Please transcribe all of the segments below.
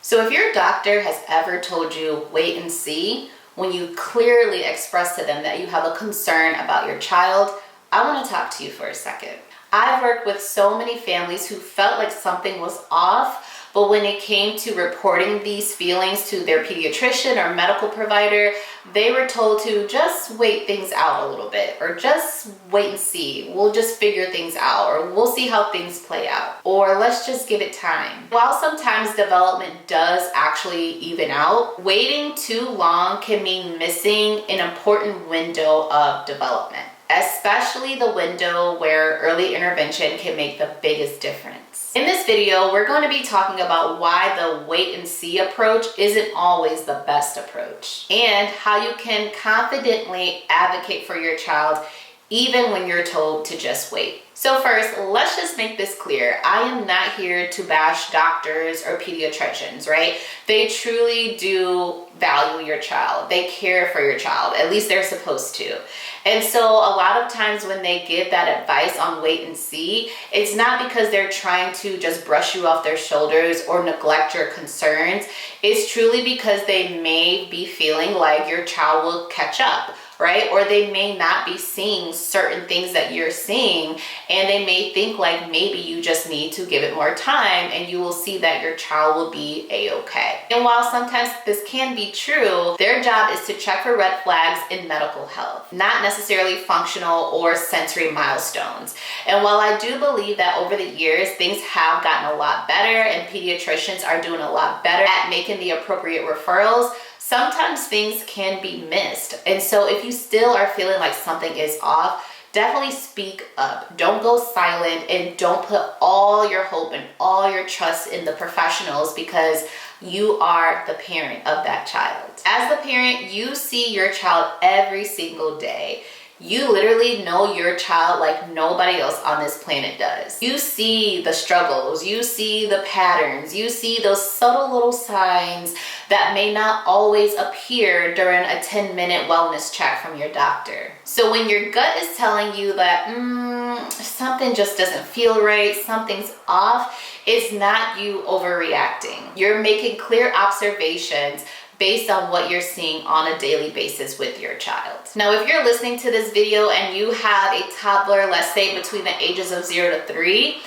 So if your doctor has ever told you wait and see, when you clearly express to them that you have a concern about your child, I want to talk to you for a second. I've worked with so many families who felt like something was off, but when it came to reporting these feelings to their pediatrician or medical provider, they were told to just wait things out a little bit, or just wait and see. We'll just figure things out, or we'll see how things play out, or let's just give it time. While sometimes development does actually even out, waiting too long can mean missing an important window of development, especially the window where early intervention can make the biggest difference. In this video, we're going to be talking about why the wait and see approach isn't always the best approach, and how you can confidently advocate for your child even when you're told to just wait. So first, let's just make this clear. I am not here to bash doctors or pediatricians, right? They truly do value your child. They care for your child, at least they're supposed to. And so a lot of times when they give that advice on wait and see, it's not because they're trying to just brush you off their shoulders or neglect your concerns. It's truly because they may be feeling like your child will catch up, right? Or they may not be seeing certain things that you're seeing, and they may think like maybe you just need to give it more time and you will see that your child will be a-okay. And while sometimes this can be true, their job is to check for red flags in medical health, not necessarily functional or sensory milestones. And while I do believe that over the years things have gotten a lot better and pediatricians are doing a lot better at making the appropriate referrals, sometimes things can be missed. And so if you still are feeling like something is off, definitely speak up. Don't go silent, and don't put all your hope and all your trust in the professionals, because you are the parent of that child. As the parent, you see your child every single day. You literally know your child like nobody else on this planet does. You see the struggles, you see the patterns, you see those subtle little signs that may not always appear during a 10-minute wellness check from your doctor. So when your gut is telling you that something just doesn't feel right, something's off, it's not you overreacting. You're making clear observations based on what you're seeing on a daily basis with your child. Now, if you're listening to this video and you have a toddler, let's say between the ages of 0 to 3,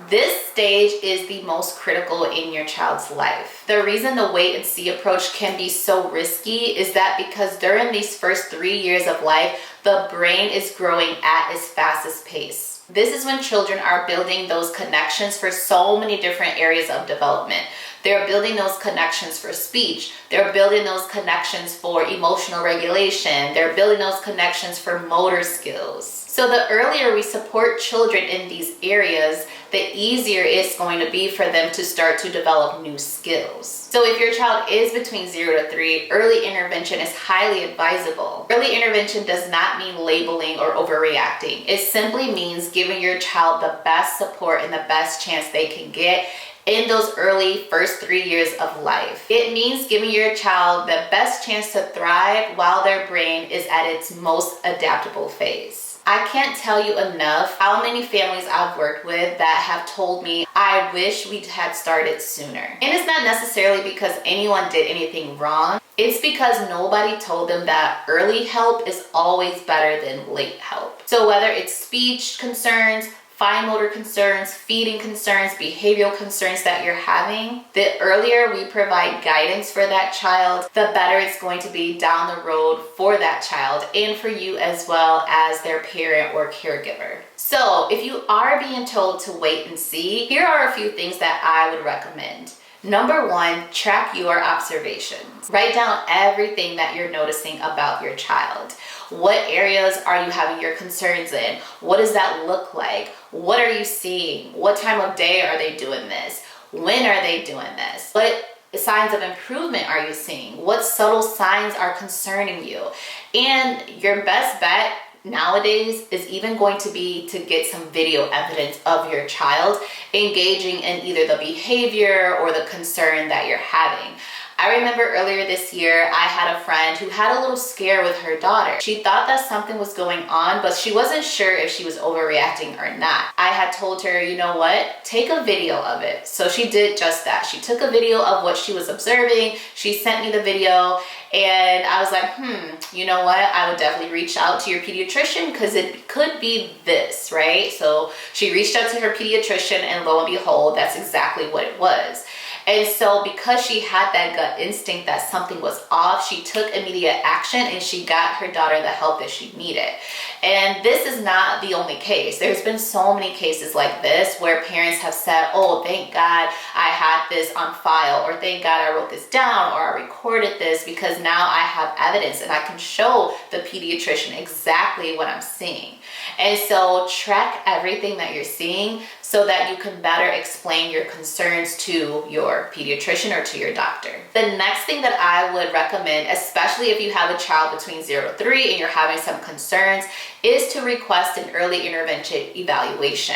this stage is the most critical in your child's life. The reason the wait and see approach can be so risky is that because during these first 3 years of life, the brain is growing at its fastest pace. This is when children are building those connections for so many different areas of development. They're building those connections for speech. They're building those connections for emotional regulation. They're building those connections for motor skills. So the earlier we support children in these areas, the easier it's going to be for them to start to develop new skills. So if your child is between 0 to 3, early intervention is highly advisable. Early intervention does not mean labeling or overreacting. It simply means giving your child the best support and the best chance they can get in those early first 3 years of life. It means giving your child the best chance to thrive while their brain is at its most adaptable phase. I can't tell you enough how many families I've worked with that have told me, I wish we had started sooner. And it's not necessarily because anyone did anything wrong. It's because nobody told them that early help is always better than late help. So whether it's speech concerns, fine motor concerns, feeding concerns, behavioral concerns that you're having, the earlier we provide guidance for that child, the better it's going to be down the road for that child and for you as well as their parent or caregiver. So if you are being told to wait and see, here are a few things that I would recommend. Number 1, track your observations. Write down everything that you're noticing about your child. What areas are you having your concerns in? What does that look like? What are you seeing? What time of day are they doing this? When are they doing this? What signs of improvement are you seeing? What subtle signs are concerning you? And your best bet nowadays is even going to be to get some video evidence of your child engaging in either the behavior or the concern that you're having. I remember earlier this year, I had a friend who had a little scare with her daughter. She thought that something was going on, but she wasn't sure if she was overreacting or not. I had told her, you know what, take a video of it. So she did just that. She took a video of what she was observing. She sent me the video, and I was like, you know what, I would definitely reach out to your pediatrician because it could be this, right? So she reached out to her pediatrician, and lo and behold, that's exactly what it was. And so because she had that gut instinct that something was off, she took immediate action and she got her daughter the help that she needed. And this is not the only case. There's been so many cases like this where parents have said, oh, thank God I had this on file, or thank God I wrote this down, or I recorded this, because now I have evidence and I can show the pediatrician exactly what I'm seeing. And so track everything that you're seeing so that you can better explain your concerns to your pediatrician or to your doctor. The next thing that I would recommend, especially if you have a child between 0 to 3 and you're having some concerns, is to request an early intervention evaluation.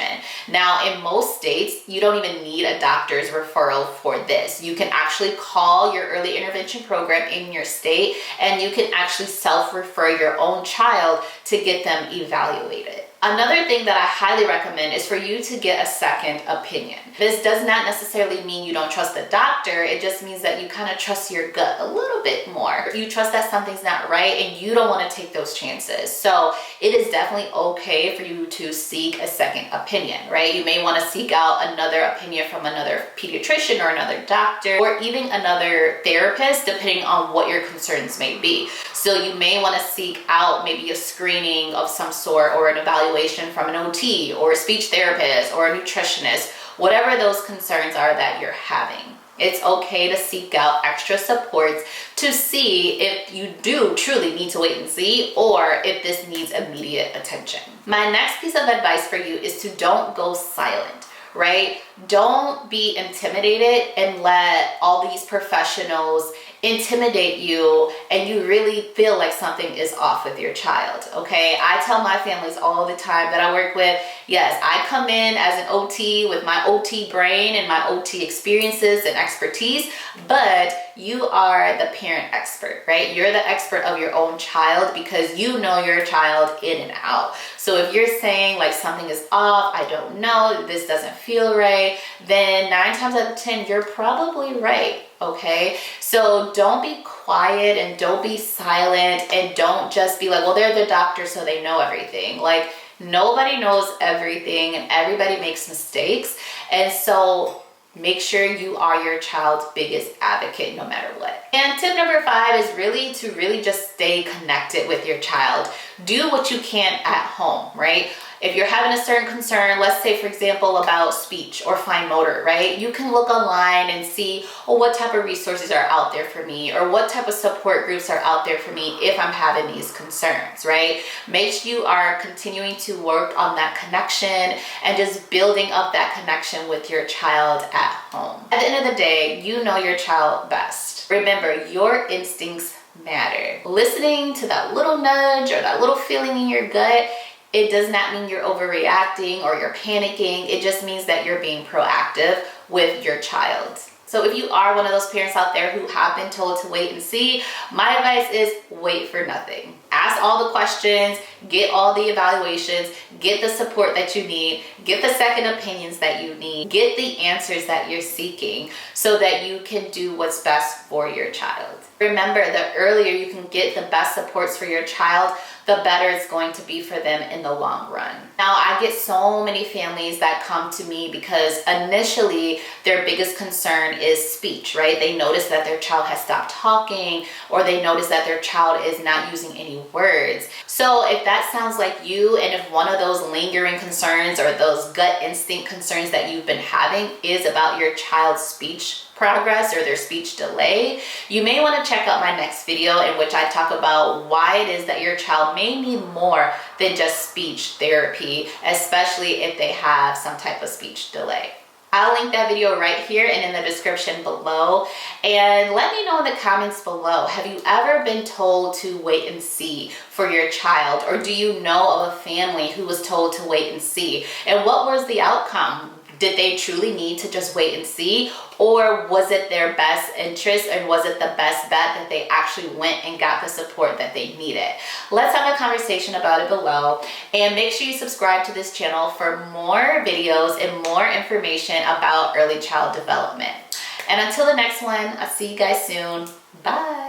Now, in most states, you don't even need a doctor's referral for this. You can actually call your early intervention program in your state, and you can actually self-refer your own child to get them evaluated. Another thing that I highly recommend is for you to get a second opinion. This does not necessarily mean you don't trust the doctor. It just means that you kind of trust your gut a little bit more. You trust that something's not right and you don't want to take those chances. So it is definitely okay for you to seek a second opinion, right? You may want to seek out another opinion from another pediatrician or another doctor, or even another therapist, depending on what your concerns may be. So you may want to seek out maybe a screening of some sort, or an evaluation from an OT or a speech therapist or a nutritionist, whatever those concerns are that you're having. It's okay to seek out extra supports to see if you do truly need to wait and see, or if this needs immediate attention. My next piece of advice for you is to don't go silent, right? Don't be intimidated and let all these professionals intimidate you and you really feel like something is off with your child, okay? I tell my families all the time that I work with, yes, I come in as an OT with my OT brain and my OT experiences and expertise, but you are the parent expert, right? You're the expert of your own child because you know your child in and out. So if you're saying like something is off, I don't know, this doesn't feel right, then 9 times out of 10, you're probably right. Okay, so don't be quiet and don't be silent, and don't just be like, well, they're the doctor, so they know everything. Like, nobody knows everything and everybody makes mistakes. And so make sure you are your child's biggest advocate no matter what. And tip number 5 is really to just stay connected with your child. Do what you can at home, right? If you're having a certain concern, let's say for example about speech or fine motor, right? You can look online and see, oh, what type of resources are out there for me, or what type of support groups are out there for me if I'm having these concerns, right? Make sure you are continuing to work on that connection and just building up that connection with your child at home. At the end of the day, you know your child best. Remember, your instincts matter. Listening to that little nudge or that little feeling in your gut, it does not mean you're overreacting or you're panicking. It just means that you're being proactive with your child. So if you are one of those parents out there who have been told to wait and see, my advice is wait for nothing. Ask all the questions, get all the evaluations, get the support that you need, get the second opinions that you need, get the answers that you're seeking so that you can do what's best for your child. Remember, the earlier you can get the best supports for your child, the better it's going to be for them in the long run. Now, I get so many families that come to me because initially their biggest concern is speech, right? They notice that their child has stopped talking, or they notice that their child is not using any words. So if that sounds like you, and if one of those lingering concerns or those gut instinct concerns that you've been having is about your child's speech progress or their speech delay, you may want to check out my next video in which I talk about why it is that your child may need more than just speech therapy, especially if they have some type of speech delay. I'll link that video right here and in the description below. And let me know in the comments below, have you ever been told to wait and see for your child? Or do you know of a family who was told to wait and see? And what was the outcome? did they truly need to just wait and see? Or was it their best interest, and was it the best bet that they actually went and got the support that they needed? Let's have a conversation about it below, and make sure you subscribe to this channel for more videos and more information about early child development. And until the next one, I'll see you guys soon. Bye.